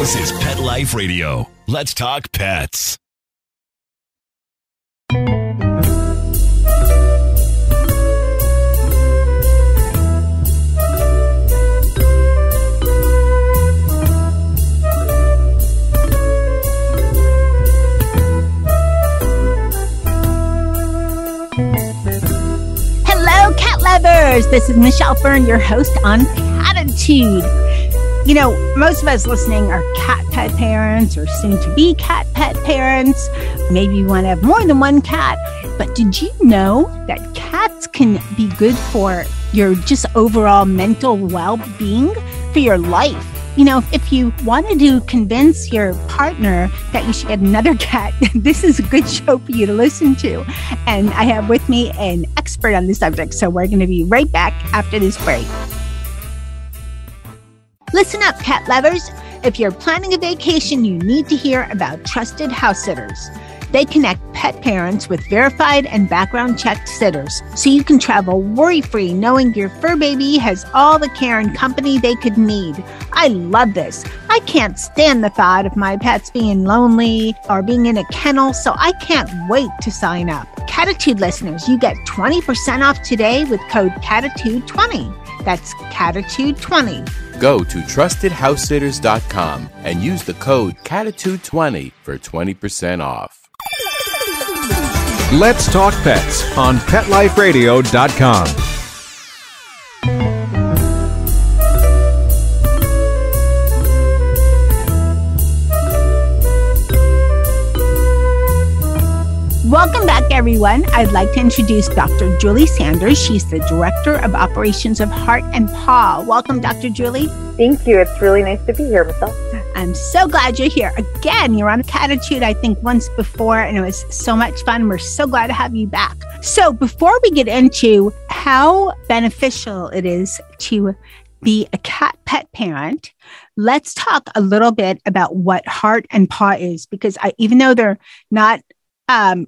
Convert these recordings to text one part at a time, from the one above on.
This is Pet Life Radio. Let's talk pets. Hello, cat lovers. This is Michelle Fern, your host on Cattitude. You know, most of us listening are cat pet parents or soon-to-be cat pet parents. Maybe you want to have more than one cat. But did you know that cats can be good for your just overall mental well-being, for your life? You know, if you wanted to convince your partner that you should get another cat, this is a good show for you to listen to. And I have with me an expert on the subject. So we're going to be right back after this break. Listen up, cat lovers. If you're planning a vacation, you need to hear about trusted house sitters. They connect pet parents with verified and background checked sitters, so you can travel worry-free knowing your fur baby has all the care and company they could need. I love this. I can't stand the thought of my pets being lonely or being in a kennel, so I can't wait to sign up. Cattitude listeners, you get 20% off today with code Cattitude20. That's Cattitude20. Go to trustedhousesitters.com and use the code Cattitude20 for 20% off. Let's talk pets on PetLifeRadio.com. Welcome back, everyone. I'd like to introduce Dr. Julie Sanders. She's the Director of Operations of Heart Paw. Welcome, Dr. Julie. Thank you. It's really nice to be here, Michelle. I'm so glad you're here. Again, you're on Cattitude, I think, once before, and it was so much fun. We're so glad to have you back. So before we get into how beneficial it is to be a cat pet parent, let's talk a little bit about what Heart Paw is, because even though they're not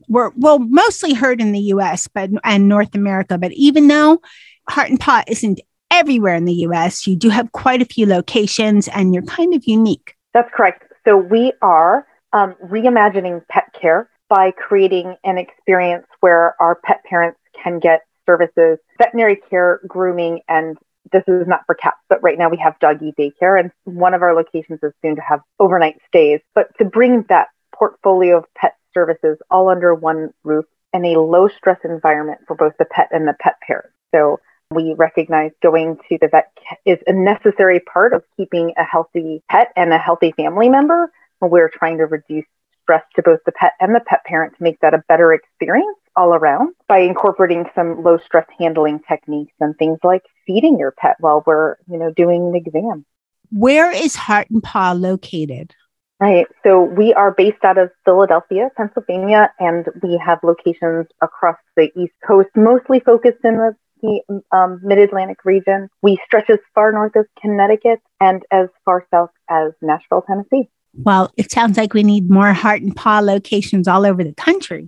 we're mostly heard in the U.S. and North America, but even though Heart Paw isn't everywhere in the U.S., you do have quite a few locations, and you're kind of unique. That's correct. So we are reimagining pet care by creating an experience where our pet parents can get services, veterinary care, grooming, and this is not for cats, but right now we have doggy daycare, and one of our locations is soon to have overnight stays. But to bring that portfolio of pet services all under one roof in a low stress environment for both the pet and the pet parent. So we recognize going to the vet is a necessary part of keeping a healthy pet and a healthy family member. We're trying to reduce stress to both the pet and the pet parent to make that a better experience all around by incorporating some low stress handling techniques and things like feeding your pet while we're, doing an exam. Where is Heart Paw located? Right. So we are based out of Philadelphia, Pennsylvania, and we have locations across the East Coast, mostly focused in the Mid-Atlantic region. We stretch as far north as Connecticut and as far south as Nashville, Tennessee. Well, it sounds like we need more Heart Paw locations all over the country.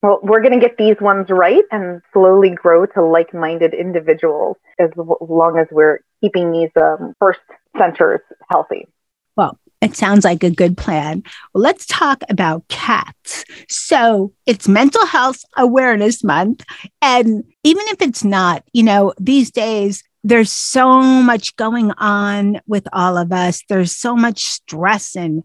Well, we're going to get these ones right and slowly grow to like-minded individuals as long as we're keeping these first centers healthy. Well, it sounds like a good plan. Well, let's talk about cats. So it's Mental Health Awareness Month. And even if it's not, these days, there's so much going on with all of us. There's so much stress and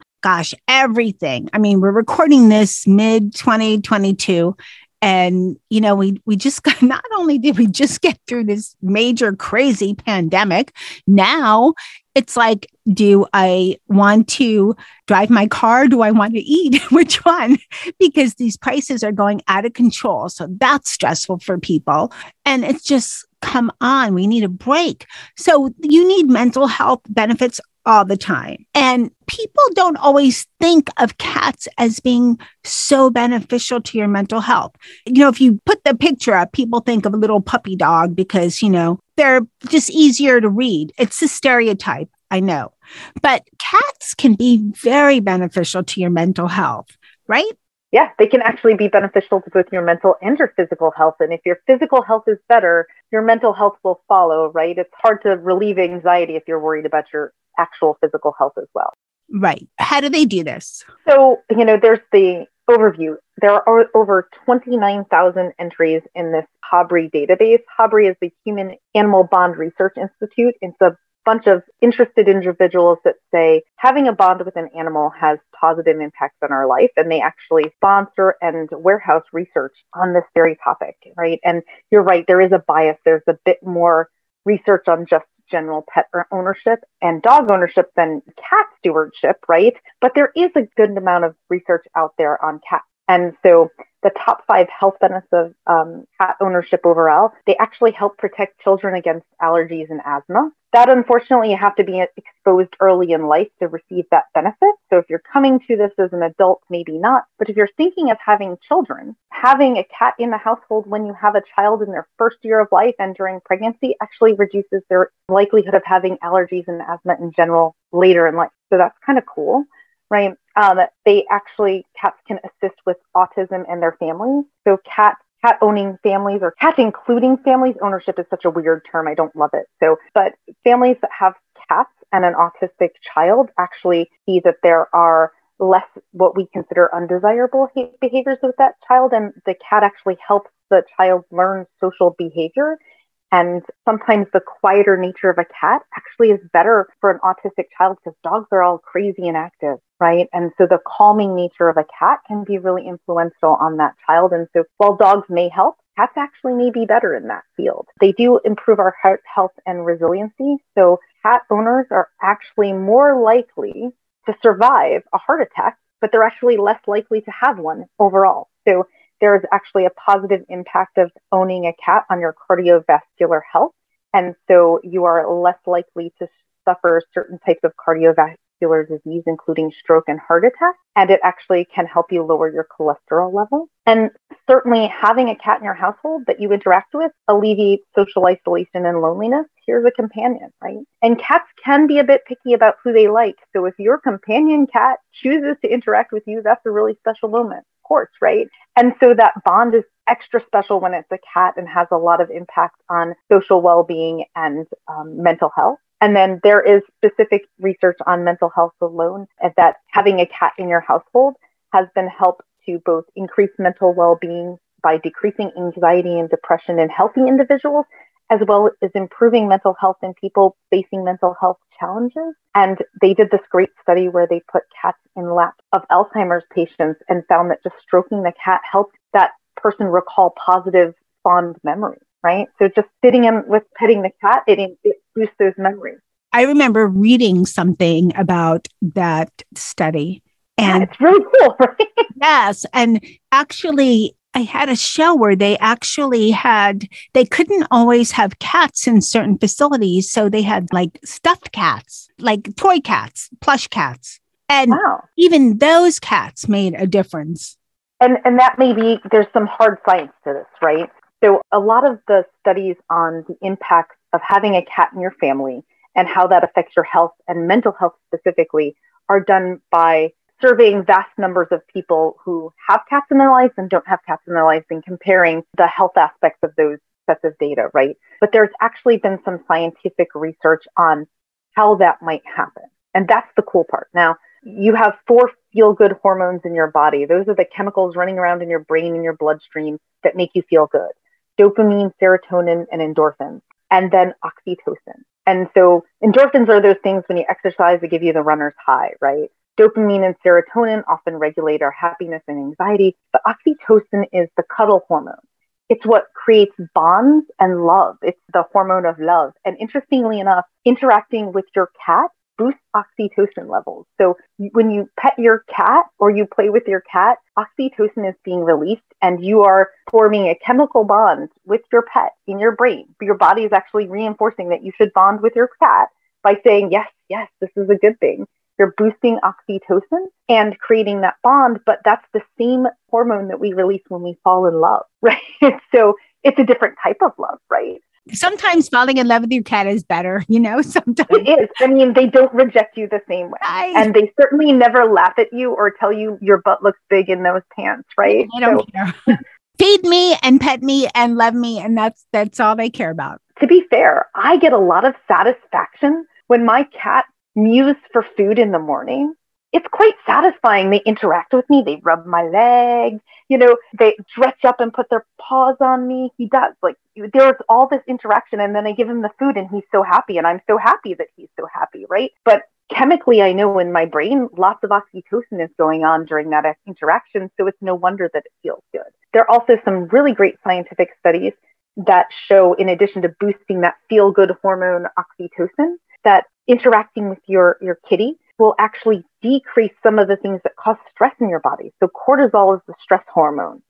everything. I mean, we're recording this mid-2022. And, we just got, not only did we just get through this major crazy pandemic, now it's like, do I want to drive my car? Do I want to eat? Which one? Because these prices are going out of control. So that's stressful for people. And it's just, come on, we need a break. So you need mental health benefits all the time. And people don't always think of cats as being so beneficial to your mental health. If you put the picture up, people think of a little puppy dog because, they're just easier to read. It's a stereotype, I know. But cats can be very beneficial to your mental health, right? Yeah, they can actually be beneficial to both your mental and your physical health. And if your physical health is better, your mental health will follow, right? It's hard to relieve anxiety if you're worried about your actual physical health as well. Right. How do they do this? So, there's the overview. There are over 29,000 entries in this HABRI database. HABRI is the Human Animal Bond Research Institute. It's a bunch of interested individuals that say having a bond with an animal has positive impacts on our life. And they actually sponsor and warehouse research on this very topic, right? And you're right, there is a bias. There's a bit more research on just general pet ownership and dog ownership than cat stewardship, right? But there is a good amount of research out there on cats. And so the top 5 health benefits of cat ownership overall, they actually help protect children against allergies and asthma. That, unfortunately, you have to be exposed early in life to receive that benefit. So if you're coming to this as an adult, maybe not. But if you're thinking of having children, having a cat in the household when you have a child in their first year of life and during pregnancy actually reduces their likelihood of having allergies and asthma in general later in life. So that's kind of cool, right? Cats can assist with autism and their families. So cat owning families or cat including families, ownership is such a weird term. I don't love it. But families that have cats and an autistic child actually see that there are less what we consider undesirable behaviors with that child. And the cat actually helps the child learn social behavior. And sometimes the quieter nature of a cat actually is better for an autistic child because dogs are all crazy and active, right? And so the calming nature of a cat can be really influential on that child. And so while dogs may help, cats actually may be better in that field. They do improve our heart health and resiliency. So cat owners are actually more likely to survive a heart attack, but they're actually less likely to have one overall. So there is actually a positive impact of owning a cat on your cardiovascular health. And so you are less likely to suffer certain types of cardiovascular disease, including stroke and heart attack. And it actually can help you lower your cholesterol level. And certainly having a cat in your household that you interact with alleviates social isolation and loneliness. Here's a companion, right? And cats can be a bit picky about who they like. So if your companion cat chooses to interact with you, that's a really special moment, of course, right? And so that bond is extra special when it's a cat and has a lot of impact on social well-being and mental health. And then there is specific research on mental health alone, and that having a cat in your household has been helped to both increase mental well-being by decreasing anxiety and depression in healthy individuals, as well as improving mental health in people facing mental health challenges. And they did this great study where they put cats in laps of Alzheimer's patients and found that just stroking the cat helped that person recall positive, fond memories, right? So just sitting in with petting the cat, it boosts those memories. I remember reading something about that study. And it's really cool, right? Yes. And actually, I had a show where they couldn't always have cats in certain facilities. So they had like stuffed cats, like toy cats, plush cats. And even those cats made a difference. And that there's some hard science to this, right? So a lot of the studies on the impacts of having a cat in your family and how that affects your health and mental health specifically are done by surveying vast numbers of people who have cats in their lives and don't have cats in their lives and comparing the health aspects of those sets of data, right? But there's actually been some scientific research on how that might happen. And that's the cool part. Now, you have 4 feel-good hormones in your body. Those are the chemicals running around in your brain and your bloodstream that make you feel good. Dopamine, serotonin, and endorphins, and then oxytocin. And so endorphins are those things when you exercise that give you the runner's high, right? Dopamine and serotonin often regulate our happiness and anxiety, but oxytocin is the cuddle hormone. It's what creates bonds and love. It's the hormone of love. And interestingly enough, interacting with your cat boosts oxytocin levels. So when you pet your cat or you play with your cat, oxytocin is being released and you are forming a chemical bond with your pet in your brain. Your body is actually reinforcing that you should bond with your cat by saying, yes, this is a good thing. You're boosting oxytocin and creating that bond, but that's the same hormone that we release when we fall in love, right? So it's a different type of love, right? Sometimes falling in love with your cat is better, sometimes. It is. I mean, they don't reject you the same way. And they certainly never laugh at you or tell you your butt looks big in those pants, right? They don't care. Feed me and pet me and love me. And that's all they care about. To be fair, I get a lot of satisfaction when my cat muse for food in the morning, it's quite satisfying. They interact with me. They rub my legs, they stretch up and put their paws on me. He does. Like, there's all this interaction, and then I give him the food and he's so happy, and I'm so happy that he's so happy, right? But chemically, I know in my brain, lots of oxytocin is going on during that interaction. So it's no wonder that it feels good. There are also some really great scientific studies that show, in addition to boosting that feel-good hormone oxytocin, that interacting with your kitty will actually decrease some of the things that cause stress in your body. So cortisol is the stress hormone,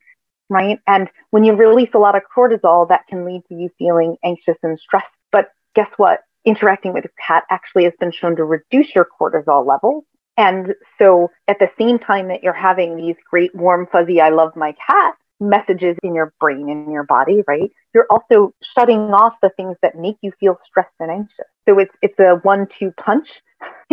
right? And when you release a lot of cortisol, that can lead to you feeling anxious and stressed. But guess what? Interacting with a cat actually has been shown to reduce your cortisol levels. And so at the same time that you're having these great, warm, fuzzy, I love my cat messages in your brain and in your body, right? You're also shutting off the things that make you feel stressed and anxious. So it's a 1-2 punch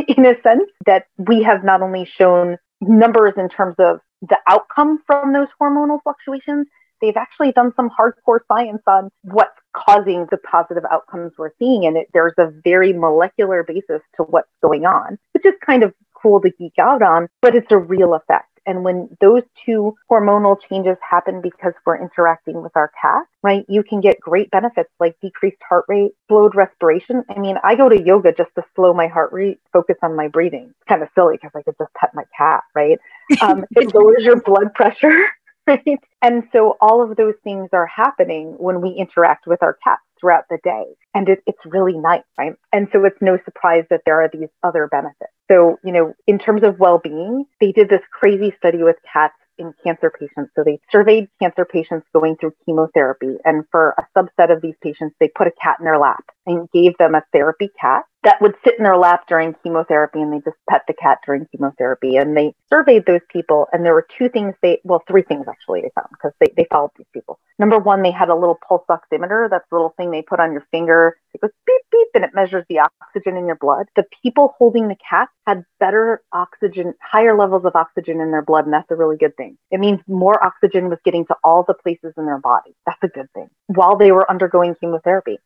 in a sense, that we have not only shown numbers in terms of the outcome from those hormonal fluctuations, they've actually done some hardcore science on what's causing the positive outcomes we're seeing. And there's a very molecular basis to what's going on, which is kind of cool to geek out on, but it's a real effect. And when those two hormonal changes happen because we're interacting with our cat, right, you can get great benefits like decreased heart rate, slowed respiration. I mean, I go to yoga just to slow my heart rate, focus on my breathing. It's kind of silly because I could just pet my cat, right? It lowers your blood pressure, right? And so all of those things are happening when we interact with our cats throughout the day. And it's really nice, right? And so it's no surprise that there are these other benefits. So, in terms of well-being, they did this crazy study with cats in cancer patients. So they surveyed cancer patients going through chemotherapy. And for a subset of these patients, they put a cat in their lap and gave them a therapy cat that would sit in their lap during chemotherapy, and they just pet the cat during chemotherapy. And they surveyed those people, and there were three things actually they found, because they followed these people. Number one, they had a little pulse oximeter. That's the little thing they put on your finger. It goes beep, beep, and it measures the oxygen in your blood. The people holding the cat had better oxygen, higher levels of oxygen in their blood, and that's a really good thing. It means more oxygen was getting to all the places in their body. That's a good thing, while they were undergoing chemotherapy.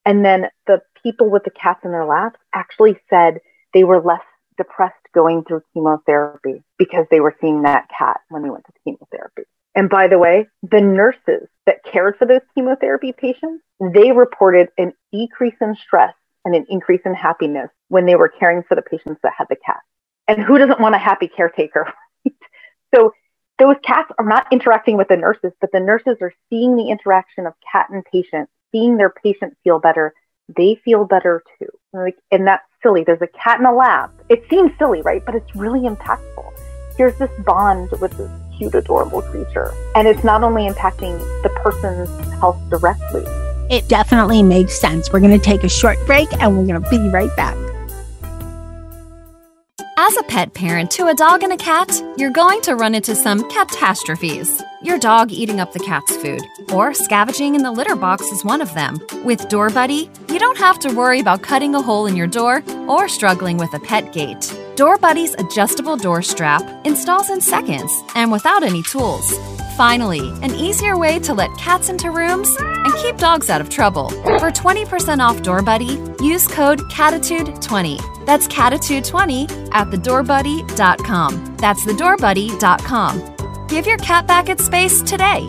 And then the people with the cats in their laps actually said they were less depressed going through chemotherapy because they were seeing that cat when they went to chemotherapy. And by the way, the nurses that cared for those chemotherapy patients, they reported an decrease in stress and an increase in happiness when they were caring for the patients that had the cat. And who doesn't want a happy caretaker? So those cats are not interacting with the nurses, but the nurses are seeing the interaction of cat and patient, seeing their patient feel better. They feel better too. And that's silly. There's a cat in a lap. It seems silly, right? But it's really impactful. Here's this bond with this cute, adorable creature. And it's not only impacting the person's health directly. It definitely makes sense. We're going to take a short break and we're going to be right back. As a pet parent to a dog and a cat, you're going to run into some catastrophes. Your dog eating up the cat's food, or scavenging in the litter box is one of them. With Door Buddy, you don't have to worry about cutting a hole in your door or struggling with a pet gate. Door Buddy's adjustable door strap installs in seconds and without any tools. Finally, an easier way to let cats into rooms and keep dogs out of trouble. For 20% off Door Buddy, use code Cattitude20. That's Cattitude20 at thedoorbuddy.com. That's thedoorbuddy.com. Give your cat back its space today.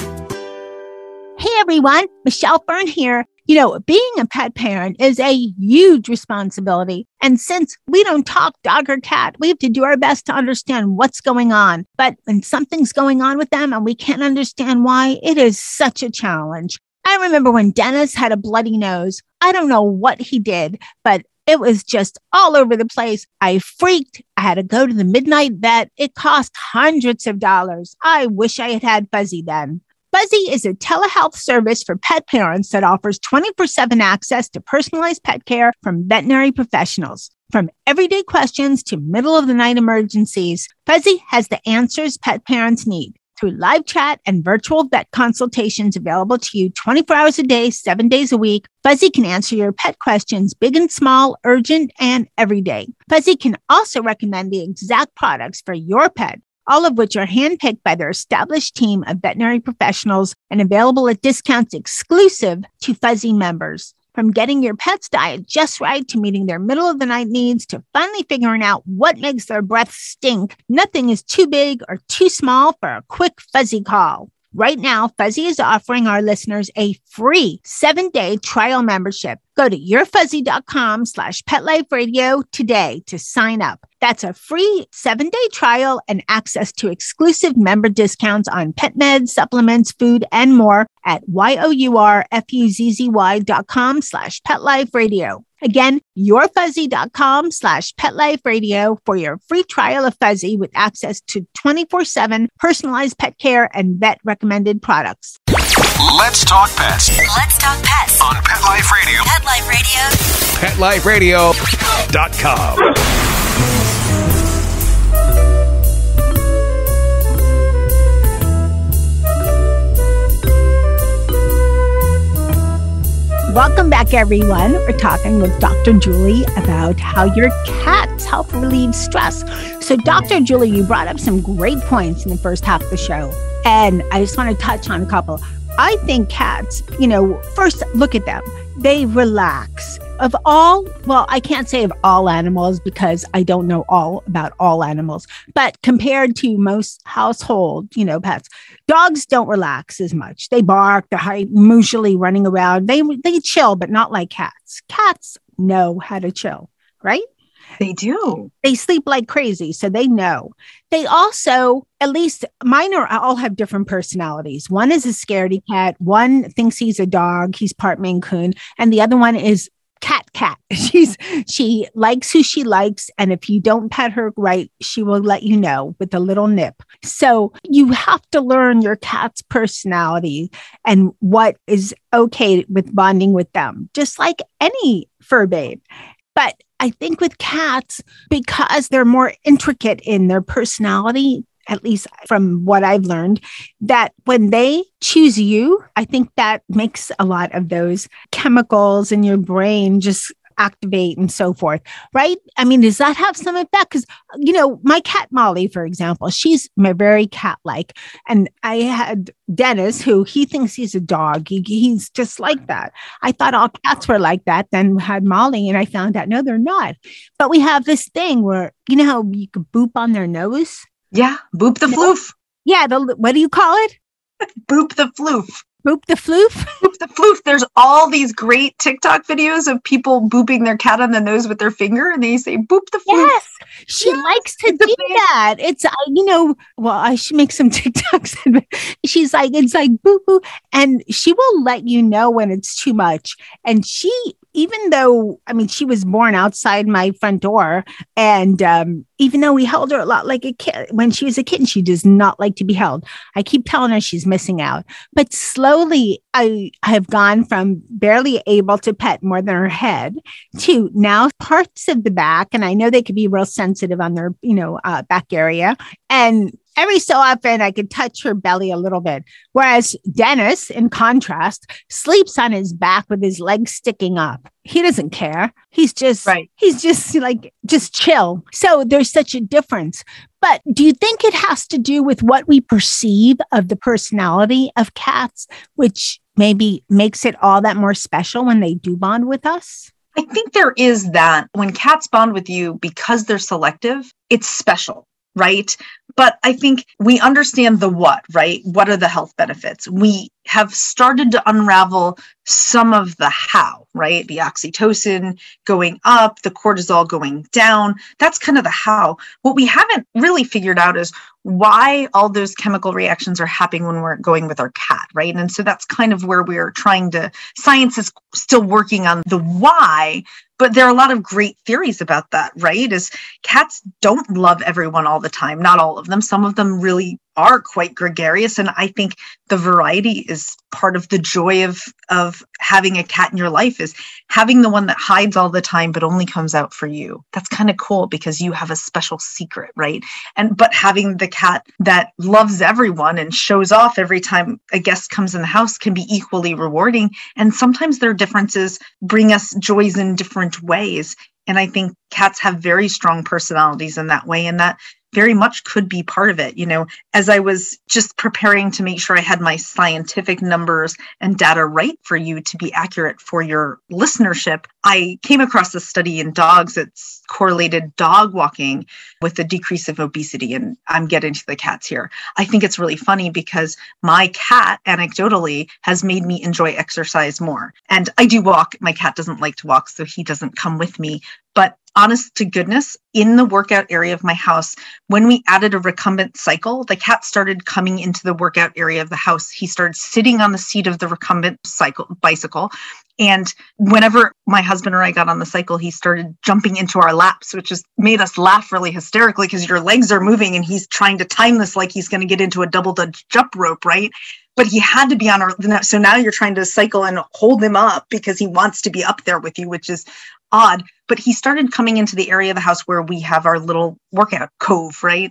Hey everyone, Michelle Fern here. Being a pet parent is a huge responsibility. And since we don't talk dog or cat, we have to do our best to understand what's going on. But when something's going on with them and we can't understand why, it is such a challenge. I remember when Dennis had a bloody nose. I don't know what he did, but it was just all over the place. I freaked. I had to go to the midnight vet. It cost hundreds of dollars. I wish I had had Fuzzy then. Fuzzy is a telehealth service for pet parents that offers 24/7 access to personalized pet care from veterinary professionals. From everyday questions to middle-of-the-night emergencies, Fuzzy has the answers pet parents need. Through live chat and virtual vet consultations available to you 24 hours a day, 7 days a week, Fuzzy can answer your pet questions, big and small, urgent, and everyday. Fuzzy can also recommend the exact products for your pet, all of which are handpicked by their established team of veterinary professionals and available at discounts exclusive to Fuzzy members. From getting your pet's diet just right to meeting their middle of the night needs to finally figuring out what makes their breath stink, nothing is too big or too small for a quick Fuzzy call. Right now, Fuzzy is offering our listeners a free 7-day trial membership. Go to yourfuzzy.com/PetLifeRadio today to sign up. That's a free 7-day trial and access to exclusive member discounts on pet meds, supplements, food, and more at yourfuzzy.com/PetLifeRadio. Again, yourfuzzy.com/PetLifeRadio for your free trial of Fuzzy with access to 24/7 personalized pet care and vet recommended products. Let's talk pets Let's talk pets on Pet Life Radio. Pet Life Radio. PetLifeRadio.com. Welcome back, everyone. We're talking with Dr. Julie about how your cats help relieve stress. So, Dr. Julie, you brought up some great points in the first half of the show, and I just want to touch on a couple. I think cats, first look at them. They relax. Of all, well, I can't say of all animals because I don't know all about all animals, but compared to most household, pets, dogs don't relax as much. They bark, they're usually running around. They chill, but not like cats. Cats know how to chill, right? They do. They sleep like crazy, so they know. They also, at least mine all have different personalities. One is a scaredy cat. One thinks he's a dog. He's part Maine Coon. And the other one is cat. She likes who she likes. And if you don't pet her right, she will let you know with a little nip. So you have to learn your cat's personality and what is okay with bonding with them, just like any fur babe. But I think with cats, because they're more intricate in their personality, at least from what I've learned, that when they choose you, I think that makes a lot of those chemicals in your brain just activate and so forth, right? I mean, does that have some effect? Because, my cat Molly, for example, she's very cat-like. And I had Dennis, who he thinks he's a dog. He's just like that. I thought all cats were like that. Then we had Molly, and I found out, no, they're not. But we have this thing where, how you can boop on their nose? Yeah, boop the floof. Yeah, what do you call it? Boop the floof. Boop the floof? Boop the floof. There's all these great TikTok videos of people booping their cat on the nose with their finger, and they say, boop the floof. Yes, she likes to do that. It's, I should make some TikToks. She's like, it's like boop, boop. And she will let you know when it's too much. And even though, she was born outside my front door, and even though we held her a lot like a kid, when she was a kitten, she does not like to be held. I keep telling her she's missing out. But slowly, I have gone from barely able to pet more than her head to now parts of the back. And I know they could be real sensitive on their, back area. And every so often I could touch her belly a little bit. Whereas Dennis, in contrast, sleeps on his back with his legs sticking up. He doesn't care. He's just, just chill. So there's such a difference. But do you think it has to do with what we perceive of the personality of cats, which maybe makes it all that more special when they do bond with us? I think there is that. When cats bond with you, because they're selective, it's special, right? But I think we understand the what, right? What are the health benefits? We have started to unravel some of the how, right? The oxytocin going up, the cortisol going down. That's kind of the how. What we haven't really figured out is why all those chemical reactions are happening when we're going with our cat, right? And so that's kind of where we're science is still working on the why, but there are a lot of great theories about that, right? Is cats don't love everyone all the time, not all of them. Some of them really are quite gregarious. And I think the variety is part of the joy of having a cat in your life, is having the one that hides all the time, but only comes out for you. That's kind of cool because you have a special secret, right? But having the cat that loves everyone and shows off every time a guest comes in the house can be equally rewarding. And sometimes their differences bring us joys in different ways. And I think cats have very strong personalities in that way. And that very much could be part of it. As I was just preparing to make sure I had my scientific numbers and data right for you to be accurate for your listenership, I came across a study in dogs that's correlated dog walking with the decrease of obesity. And I'm getting to the cats here. I think it's really funny because my cat, anecdotally, has made me enjoy exercise more. And I do walk. My cat doesn't like to walk, so he doesn't come with me. But honest to goodness, in the workout area of my house, when we added a recumbent cycle, the cat started coming into the workout area of the house. He started sitting on the seat of the recumbent bicycle. And whenever my husband or I got on the cycle, he started jumping into our laps, which just made us laugh really hysterically because your legs are moving and he's trying to time this like he's going to get into a double Dutch jump rope, right? But he had to be on our, so now you're trying to cycle and hold him up because he wants to be up there with you, which is odd. But he started coming into the area of the house where we have our little workout cove, right?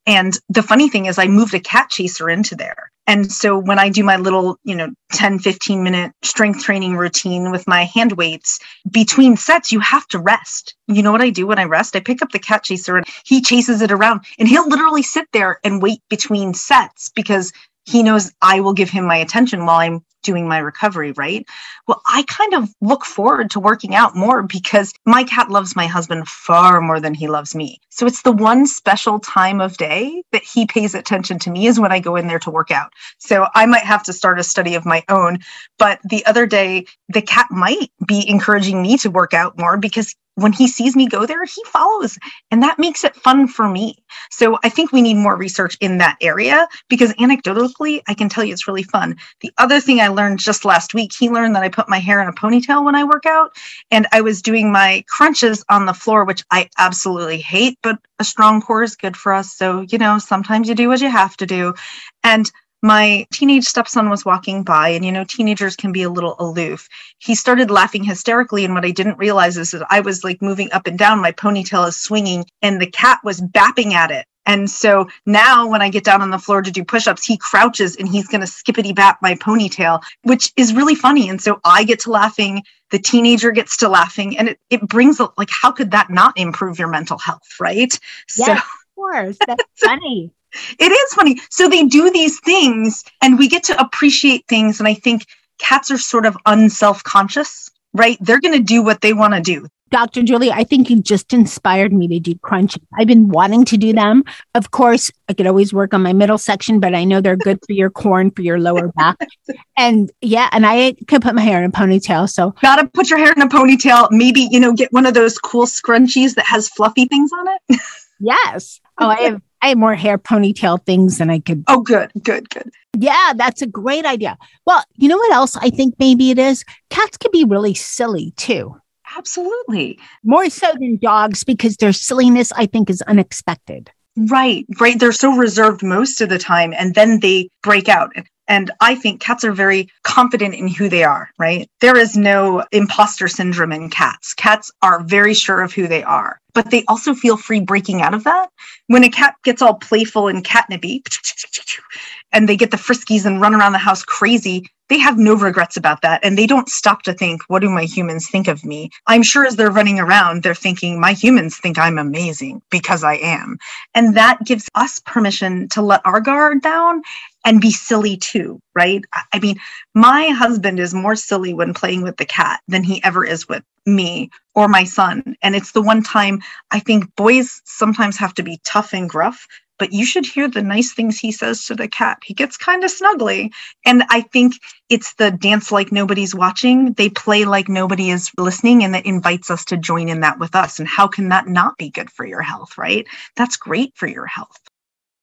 And the funny thing is I moved a cat chaser into there. And so when I do my little, 10, 15 minute strength training routine with my hand weights, between sets, you have to rest. You know what I do when I rest? I pick up the cat chaser and he chases it around and he'll literally sit there and wait between sets because he knows I will give him my attention while I'm doing my recovery, right? Well, I kind of look forward to working out more because my cat loves my husband far more than he loves me. So it's the one special time of day that he pays attention to me is when I go in there to work out. So I might have to start a study of my own. But the other day, the cat might be encouraging me to work out more because when he sees me go there, he follows. And that makes it fun for me. So I think we need more research in that area because anecdotally, I can tell you it's really fun. The other thing I learned just last week, he learned that I put my hair in a ponytail when I work out. And I was doing my crunches on the floor, which I absolutely hate, but a strong core is good for us. So, sometimes you do what you have to do. And my teenage stepson was walking by and, teenagers can be a little aloof. He started laughing hysterically. And what I didn't realize is that I was like moving up and down. My ponytail is swinging and the cat was bapping at it. And so now when I get down on the floor to do push-ups, he crouches and he's going to skippity bap my ponytail, which is really funny. And so I get to laughing. The teenager gets to laughing and it brings how could that not improve your mental health? Right. Yes, so, of course. That's funny. It is funny. So they do these things and we get to appreciate things. And I think cats are sort of unself-conscious, right? They're going to do what they want to do. Dr. Julie, I think you just inspired me to do crunches. I've been wanting to do them. Of course, I could always work on my middle section, but I know they're good for your core and for your lower back. And I could put my hair in a ponytail. So gotta put your hair in a ponytail. Maybe, get one of those cool scrunchies that has fluffy things on it. Yes. Oh, I have more hair ponytail things than I could. Oh, good. Yeah, that's a great idea. Well, you know what else I think maybe it is? Cats can be really silly too. Absolutely. More so than dogs because their silliness, I think, is unexpected. Right. They're so reserved most of the time and then they break out. And I think cats are very confident in who they are, right? There is no imposter syndrome in cats. Cats are very sure of who they are, but they also feel free breaking out of that. When a cat gets all playful and catnipy and they get the friskies and run around the house crazy, they have no regrets about that. And they don't stop to think, what do my humans think of me? I'm sure as they're running around, they're thinking, my humans think I'm amazing because I am. And that gives us permission to let our guard down and be silly too, right? I mean, my husband is more silly when playing with the cat than he ever is with me or my son. And it's the one time I think boys sometimes have to be tough and gruff, but you should hear the nice things he says to the cat. He gets kind of snuggly. And I think it's the dance like nobody's watching. They play like nobody is listening, and that invites us to join in that with us. And how can that not be good for your health, right? That's great for your health.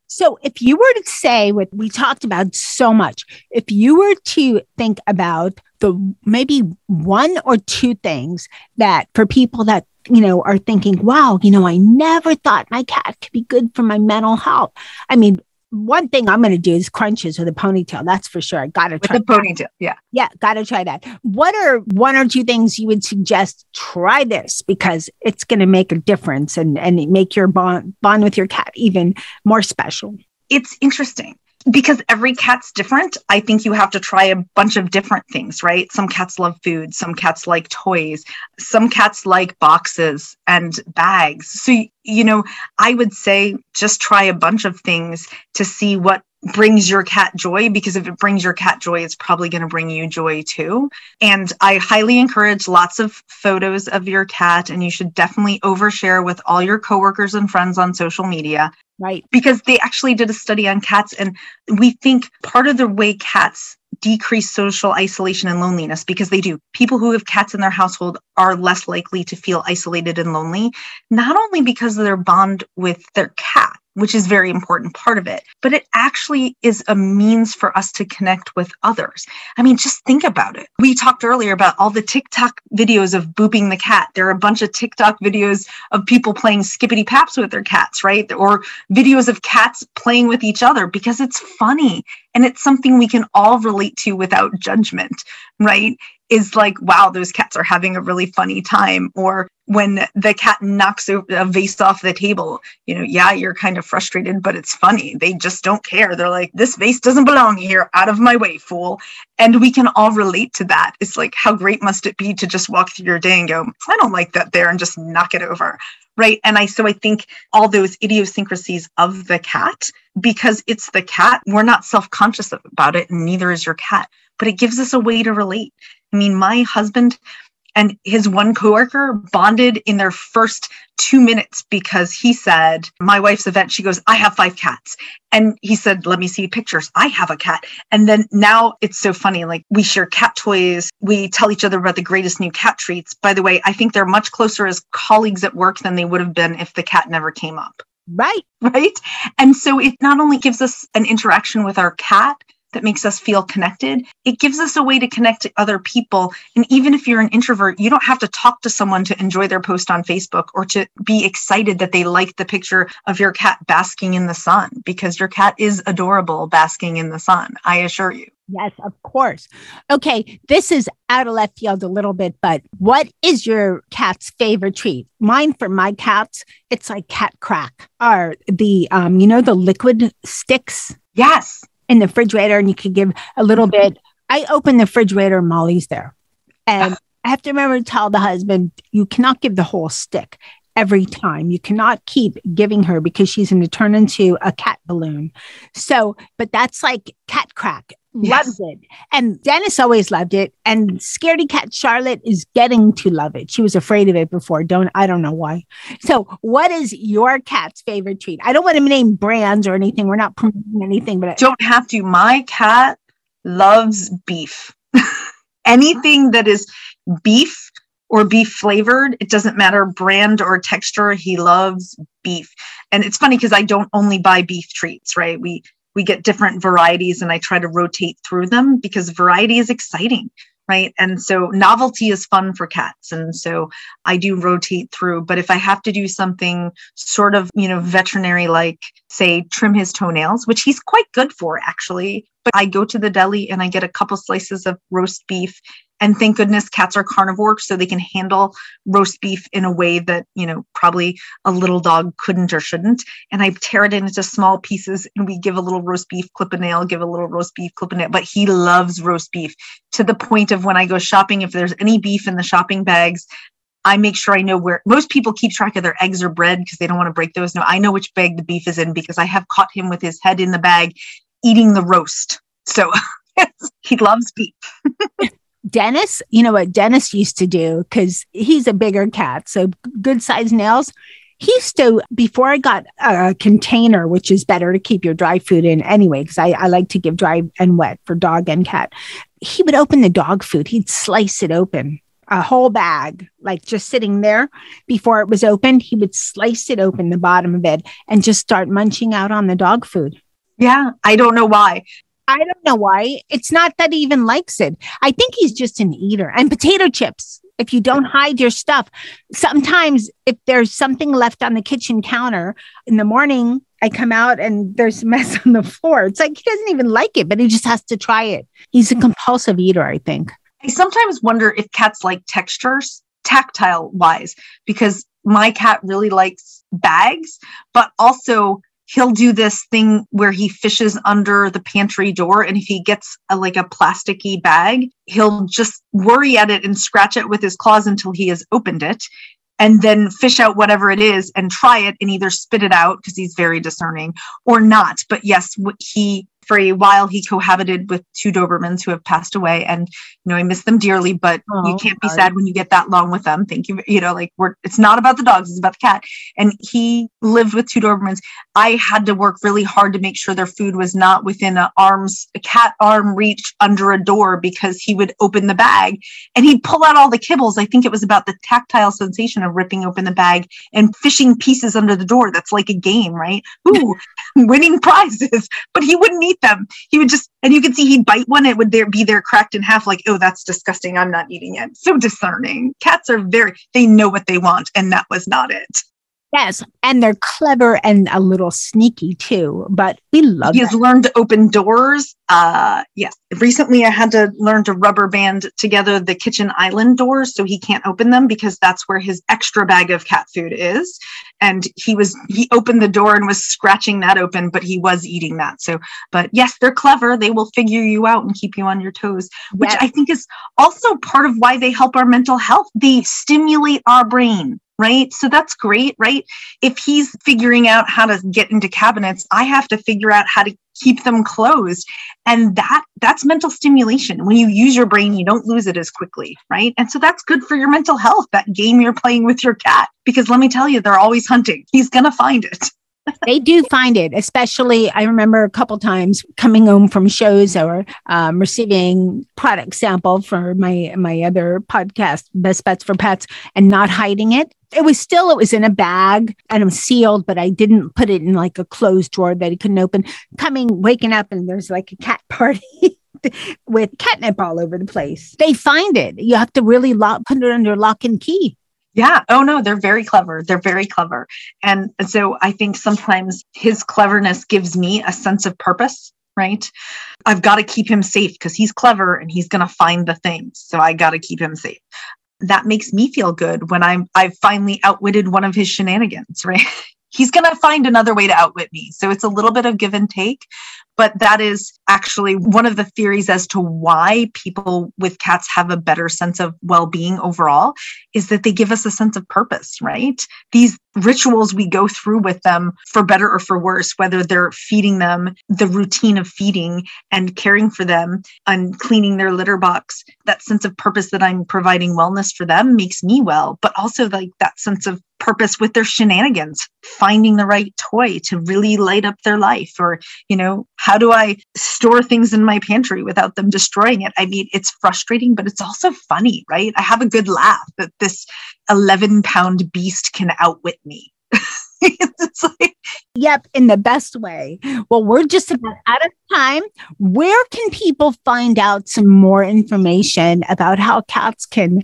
So if you were to say what we talked about so much, if you were to think about the maybe one or two things that for people that, are thinking, wow, I never thought my cat could be good for my mental health. I mean, one thing I'm going to do is crunches with a ponytail. That's for sure. I got to try with the ponytail. Yeah. Yeah. Got to try that. What are one or two things you would suggest? Try this because it's going to make a difference and make your bond with your cat even more special. It's interesting Because every cat's different, I think you have to try a bunch of different things, right? Some cats love food. Some cats like toys. Some cats like boxes and bags. So, I would say just try a bunch of things to see what brings your cat joy, because if it brings your cat joy, it's probably going to bring you joy too. And I highly encourage lots of photos of your cat, and you should definitely overshare with all your coworkers and friends on social media. Right. Because they actually did a study on cats, and we think part of the way cats decrease social isolation and loneliness, because they do. People who have cats in their household are less likely to feel isolated and lonely, not only because of their bond with their cat, which is a very important part of it, but it actually is a means for us to connect with others. I mean, just think about it. We talked earlier about all the TikTok videos of booping the cat. There are a bunch of TikTok videos of people playing skippity paps with their cats, right? Or videos of cats playing with each other, because it's funny and it's something we can all relate to without judgment, right? Is like, wow, those cats are having a really funny time. Or when the cat knocks a vase off the table, yeah, you're kind of frustrated, but it's funny. They just don't care. They're like, this vase doesn't belong here. Out of my way, fool. And we can all relate to that. It's like, how great must it be to just walk through your day and go, I don't like that there, and just knock it over. Right. And I think all those idiosyncrasies of the cat, because it's the cat, we're not self-conscious about it, and neither is your cat, but it gives us a way to relate. I mean, my husband and his one coworker bonded in their first 2 minutes, because he said, my wife's event, she goes, I have 5 cats. And he said, let me see pictures. I have a cat. And then now it's so funny. Like, we share cat toys. We tell each other about the greatest new cat treats. By the way, I think they're much closer as colleagues at work than they would have been if the cat never came up. Right. Right. And so it not only gives us an interaction with our cat that makes us feel connected, it gives us a way to connect to other people. And even if you're an introvert, you don't have to talk to someone to enjoy their post on Facebook or to be excited that they liked the picture of your cat basking in the sun, because your cat is adorable basking in the sun, I assure you. Yes, of course. Okay, this is out of left field a little bit, but what is your cat's favorite treat? Mine, for my cats, it's like cat crack, or the the liquid sticks. Yes. In the refrigerator, and you could give a little bit. I open the refrigerator, Molly's there. And I have to remember to tell the husband, you cannot give the whole stick every time. You cannot keep giving her, because she's going to turn into a cat balloon. So, but that's like cat crack. Loves it. And Dennis always loved it. And scaredy cat Charlotte is getting to love it. She was afraid of it before. I don't know why. So what is your cat's favorite treat? I don't want to name brands or anything. We're not promoting anything, but don't have to. My cat loves beef. Anything that is beef or beef flavored, it doesn't matter brand or texture. He loves beef. And it's funny because I don't only buy beef treats, right? We get different varieties, and I try to rotate through them because variety is exciting, right? And so novelty is fun for cats. And so I do rotate through. But if I have to do something sort of, veterinary, like say trim his toenails, which he's quite good for actually, but I go to the deli and I get a couple slices of roast beef. And thank goodness cats are carnivores, so they can handle roast beef in a way that, probably a little dog couldn't or shouldn't. And I tear it into small pieces, and we give a little roast beef, clip a nail, give a little roast beef, clip a nail. But he loves roast beef, to the point of when I go shopping, if there's any beef in the shopping bags, I make sure I know where. Most people keep track of their eggs or bread because they don't want to break those. No, I know which bag the beef is in, because I have caught him with his head in the bag eating the roast. So he loves beef. Dennis, you know what Dennis used to do, because he's a bigger cat, so good size nails. He used to, before I got a container, which is better to keep your dry food in anyway, because I like to give dry and wet for dog and cat. He would open the dog food. He'd slice it open, a whole bag, like just sitting there before it was open. He would slice it open, the bottom of it, and just start munching out on the dog food. Yeah, I don't know why. I don't know why. It's not that he even likes it. I think he's just an eater. And potato chips, if you don't hide your stuff. Sometimes if there's something left on the kitchen counter in the morning, I come out and there's a mess on the floor. It's like he doesn't even like it, but he just has to try it. He's a compulsive eater, I think. I sometimes wonder if cats like textures, tactile wise, because my cat really likes bags, but also he'll do this thing where he fishes under the pantry door. And if he gets a plasticky bag, he'll just worry at it and scratch it with his claws until he has opened it, and then fish out whatever it is and try it and either spit it out, because he's very discerning, or not. But yes, for a while, he cohabited with 2 Dobermans who have passed away. And, I miss them dearly, but you can't be sad when you get that long with them. Thank you. It's not about the dogs, it's about the cat. And he lived with 2 Dobermans. I had to work really hard to make sure their food was not within a cat arm reach under a door, because he would open the bag and he'd pull out all the kibbles. I think it was about the tactile sensation of ripping open the bag and fishing pieces under the door. That's like a game, right? Ooh, winning prizes, but he wouldn't eat them. He would just, and you could see he'd bite one. It would be there cracked in half, like, oh, that's disgusting. I'm not eating it. So discerning. Cats are they know what they want. And that was not it. Yes. And they're clever and a little sneaky too, but we love He has learned to open doors. Yes. Recently I had to learn to rubber band together the kitchen island doors so he can't open them, because that's where his extra bag of cat food is. And he opened the door and was scratching that open, but he was eating that. So, but yes, they're clever. They will figure you out and keep you on your toes, which I think is also part of why they help our mental health. They stimulate our brain. Right? So that's great, right? If he's figuring out how to get into cabinets, I have to figure out how to keep them closed. And that's mental stimulation. When you use your brain, you don't lose it as quickly, right? And so that's good for your mental health, that game you're playing with your cat. Because let me tell you, they're always hunting. He's going to find it. They do find it, especially I remember a couple times coming home from shows or receiving product sample for my other podcast, Best Bets for Pets, and not hiding it. It was in a bag and it was sealed, but I didn't put it in like a closed drawer that he couldn't open. Waking up and there's like a cat party with catnip all over the place. They find it. You have to really put it under lock and key. Yeah. Oh, no, they're very clever. They're very clever. And so I think sometimes his cleverness gives me a sense of purpose, right? I've got to keep him safe because he's clever and he's going to find the things. So I got to keep him safe. That makes me feel good when I've finally outwitted one of his shenanigans, right? He's going to find another way to outwit me. So it's a little bit of give and take. But that is actually one of the theories as to why people with cats have a better sense of well-being overall, is that they give us a sense of purpose, right? These rituals we go through with them, for better or for worse, whether they're feeding them, the routine of feeding and caring for them and cleaning their litter box, that sense of purpose that I'm providing wellness for them makes me well, but also like that sense of purpose with their shenanigans, finding the right toy to really light up their life, or, how do I store things in my pantry without them destroying it? I mean, it's frustrating, but it's also funny, right? I have a good laugh that this 11-pound beast can outwit me. It's like, yep, in the best way. Well, we're just about out of time. Where can people find out some more information about how cats can,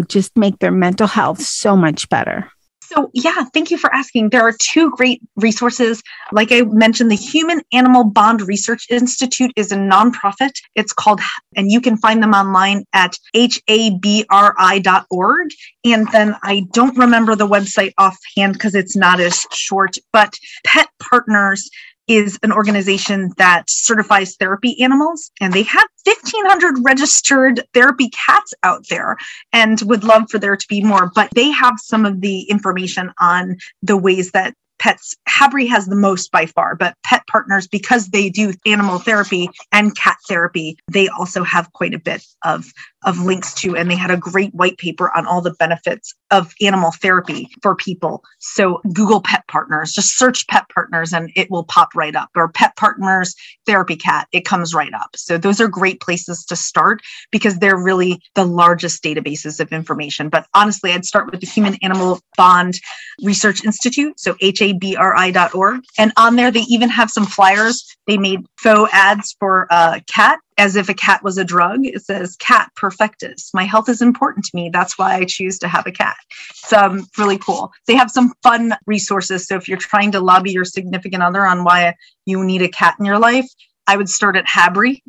just make their mental health so much better? So yeah, thank you for asking. There are 2 great resources. Like I mentioned, the Human Animal Bond Research Institute is a nonprofit. It's called, and you can find them online at habri.org. And then I don't remember the website offhand because it's not as short, but Pet Partners is an organization that certifies therapy animals, and they have 1,500 registered therapy cats out there and would love for there to be more, but they have some of the information on the ways that pets. Habri has the most by far, but Pet Partners, because they do animal therapy and cat therapy, they also have quite a bit of links to, and they had a great white paper on all the benefits of animal therapy for people. So Google Pet Partners, just search Pet Partners and it will pop right up, or Pet Partners Therapy Cat, it comes right up. So those are great places to start because they're really the largest databases of information. But honestly, I'd start with the Human Animal Bond Research Institute, so habri.org. And on there, they even have some flyers. They made faux ads for cat, as if a cat was a drug. It says, "Cat perfectus. My health is important to me. That's why I choose to have a cat." It's really cool. They have some fun resources. So if you're trying to lobby your significant other on why you need a cat in your life, I would start at Habri.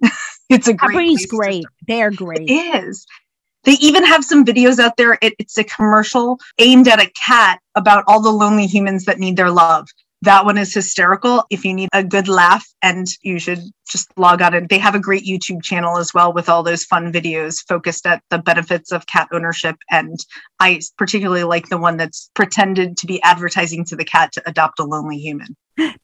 It's a great Habri's great. They're great. It is. They even have some videos out there. It's a commercial aimed at a cat about all the lonely humans that need their love. That one is hysterical. If you need a good laugh, and you should just log on, and they have a great YouTube channel as well with all those fun videos focused at the benefits of cat ownership. And I particularly like the one that's pretended to be advertising to the cat to adopt a lonely human.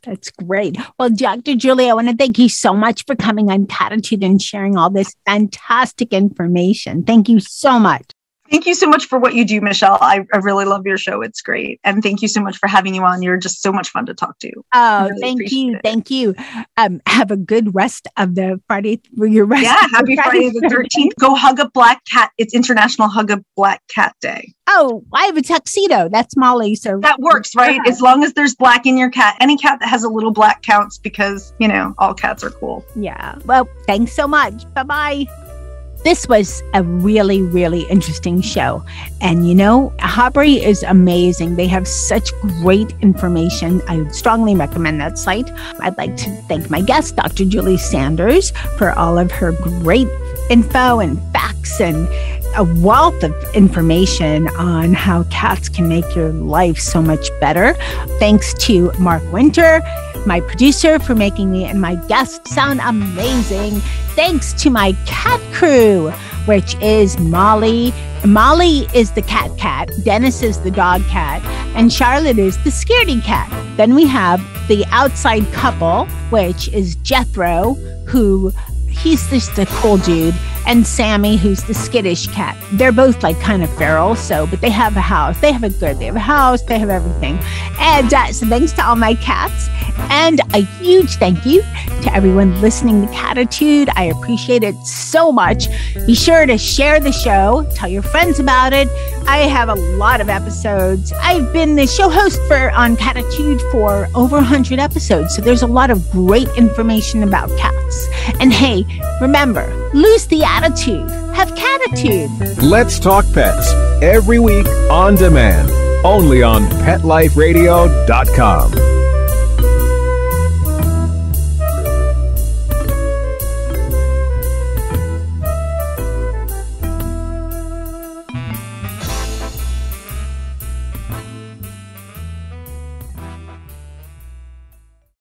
That's great. Well, Dr. Julie, I want to thank you so much for coming on Cattitude and sharing all this fantastic information. Thank you so much. Thank you so much for what you do, Michelle. I really love your show. It's great. And thank you so much for having you on. You're just so much fun to talk to. Oh, really thank you. It. Thank you. Have a good rest of the Friday. Happy Friday the 13th. Go hug a black cat. It's International Hug a Black Cat Day. Oh, I have a tuxedo. That's Molly. So that works, right? As long as there's black in your cat. Any cat that has a little black counts because, all cats are cool. Yeah. Well, thanks so much. Bye-bye. This was a really, really interesting show. And Habri is amazing. They have such great information. I would strongly recommend that site. I'd like to thank my guest, Dr. Julie Sanders, for all of her great info and facts and a wealth of information on how cats can make your life so much better. Thanks to Mark Winter, my producer, for making me and my guests sound amazing. Thanks to my cat crew, which is Molly. Molly is the cat, Dennis is the dog cat, and Charlotte is the scaredy cat. Then we have the outside couple, which is Jethro, he's just a cool dude, and Sammy, who's the skittish cat. They're both kind of feral, but they have a house. They have a house. They have everything. And so thanks to all my cats. And a huge thank you to everyone listening to Cattitude. I appreciate it so much. Be sure to share the show. Tell your friends about it. I have a lot of episodes. I've been the show host on Cattitude for over 100 episodes. So there's a lot of great information about cats. And hey, remember, lose the attitude. Have Cattitude. Let's Talk Pets every week on demand, only on PetLifeRadio.com.